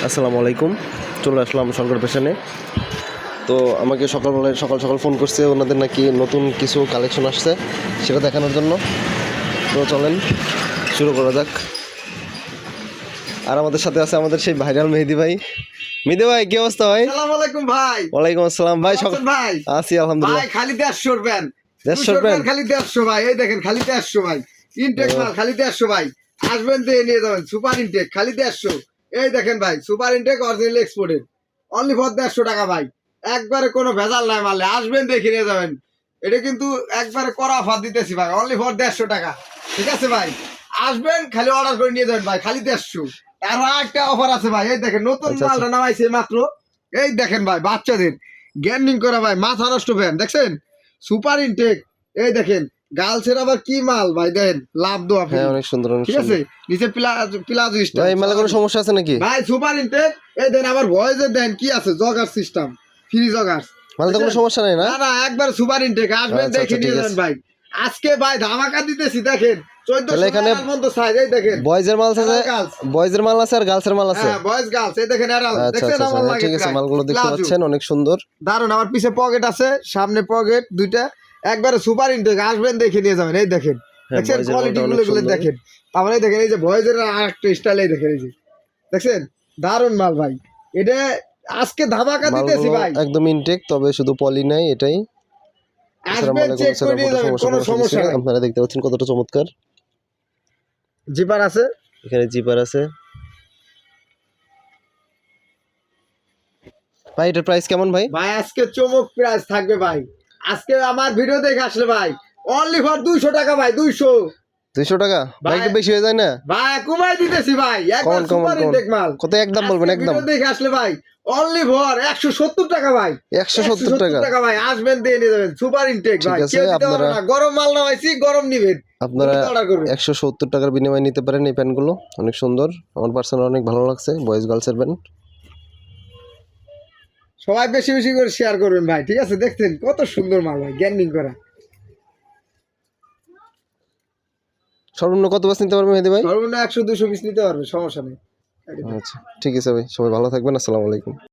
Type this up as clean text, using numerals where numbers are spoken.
আসসালামু আলাইকুম। চলে আসলাম শঙ্কর ফ্যাশনে। তো আমাকে সকালবেলায় সকাল সকাল ফোন করছে, ওনাদের নাকি নতুন কিছু কালেকশন আসছে, সেটা দেখানোর জন্য। তো চলেন শুরু করা যাক। আর আমাদের সাথে আছে আমাদের সেই ভাইরাল মেহেদি ভাই। মেহেদি ভাই, কি অবস্থা ভাই? আসসালামু আলাইকুম ভাই। ওয়ালাইকুম আসসালাম ভাই। ভাই আছি আলহামদুলিল্লাহ। ভাই খালি 150 ব্যান 150 ব্যান খালি 150 ভাই। এই দেখেন খালি 150 ভাই। ইনটেক মাল খালি 150 ভাই। আসবেন দিয়ে নিয়ে যাবেন। সুপার ইনটেক খালি 150। এই দেখেন ভাই, super intake original exported, only for 150 টাকা ভাই। একবারে কোনো ভেজাল নাই মালে। আসবেন দেখে নিয়ে যাবেন। এটা কিন্তু একবারে করা অফার দিতেছি ভাই, অনলি ফর 150 টাকা। ঠিক আছে ভাই, আসবেন খালি অর্ডার করে নিয়ে যাবেন ভাই, খালি 150। আরো একটা অফার আছে ভাই। এই দেখেন নতুন মালটা নামাইছে মাত্র। এই দেখেন ভাই, বাচ্চাদের গ্যান্ডিং করা ভাই, মাথা নষ্ট ফ্যান দেখছেন, সুপার ইনটেক। এই দেখেন গার্লসের আবার কি মাল ভাই, দেখেন লাভ দো আপনি। হ্যাঁ, অনেক সুন্দর, অনেক ঠিক আছে, নিচে প্লাজো স্টাইল ভাই। মালে কোনো সমস্যা আছে নাকি ভাই? Super intake. এই দেন আবার ভয়েসের দেন কি আছে, জগার সিস্টেম, ফ্রি জগার। মালে তো কোনো সমস্যা নাই না? না একবার সুপার ইনটেক। আসবেন দেখে নিয়ে যাবেন ভাই। আজকে ভাই ধামাকা দিতেছি দেখেন। 1400 এখানে মতো সাইজ। এই দেখেন বয়েজের মাল আছে, বয়েজের মাল আছে আর গার্লসের মাল আছে। হ্যাঁ, বয়েজ গার্লস। এই দেখেন এরাল আচ্ছা দেখছেন আচ্ছা, আমার লাগে। ঠিক আছে, মালগুলো দেখতে পাচ্ছেন অনেক সুন্দর, দারুন। আমার পিছে পকেট আছে, সামনে পকেট দুইটা, একবারে সুপার ইনটেক। আসবেন দেখে নিয়ে যাবেন। এই দেখেন, দেখছেন কোয়ালিটি গুলো দেখেন। তারপরে দেখেন এই যে বয়েজের আরেকটা স্টাইল, এই দেখেন, এই যে দেখছেন দারুন মাল ভাই। এটা আজকে ধামাকা দিতেছি ভাই, একদম ইনটেক, তবে শুধু পলি নাই, এটাই। আসবেন চেক করে নিয়ে যাবেন, কোনো সমস্যা নাই। আপনারা দেখতে পাচ্ছেন কতটা চমৎকার। জিপার আছে, এখানে জিপার আছে ভাই। এটার প্রাইস কেমন ভাই? ভাই আজকে চমক প্রাইস থাকবে ভাই। আজকে আমার ভিডিও দেখে আসলে ভাই, অনলি ফর 200 টাকা ভাই। 200 টাকা ভাই, একটু বেশি হয়ে যায় না ভাই? কমাই দিতেছি ভাই, একবার সুপার ইনটেক মাল। কত একদম বলবেন? একদম ভিডিও দেখে আসলে ভাই, অনলি ফর 170 টাকা ভাই। 170 টাকা ভাই। আসবেন দিয়ে নিয়ে যাবেন সুপার ইনটেক ভাই। কেউ দিতে পারবে না। গরম মাল নামাইছি, গরম নিবেন আপনারা। 170 টাকার বিনিময়ে নিতে পারেন এই প্যান্টগুলো, অনেক সুন্দর। আমার পার্সোনাল অনেক ভালো লাগছে, বয়েজ গার্লসের প্যান্ট। সবাই বেশি বেশি করে শেয়ার করবেন ভাই। ঠিক আছে, দেখছেন কত সুন্দর মাল ভাই, গ্যান্ডিং করা। সর্বনিম্ন কত পিস নিতে পারবেন মেহেদি ভাই? সর্বনিম্ন 100-200 পিস নিতে পারবে, সমস্যা নেই। আচ্ছা, ঠিক আছে ভাই, সবাই ভালো থাকবেন। আসসালামু আলাইকুম।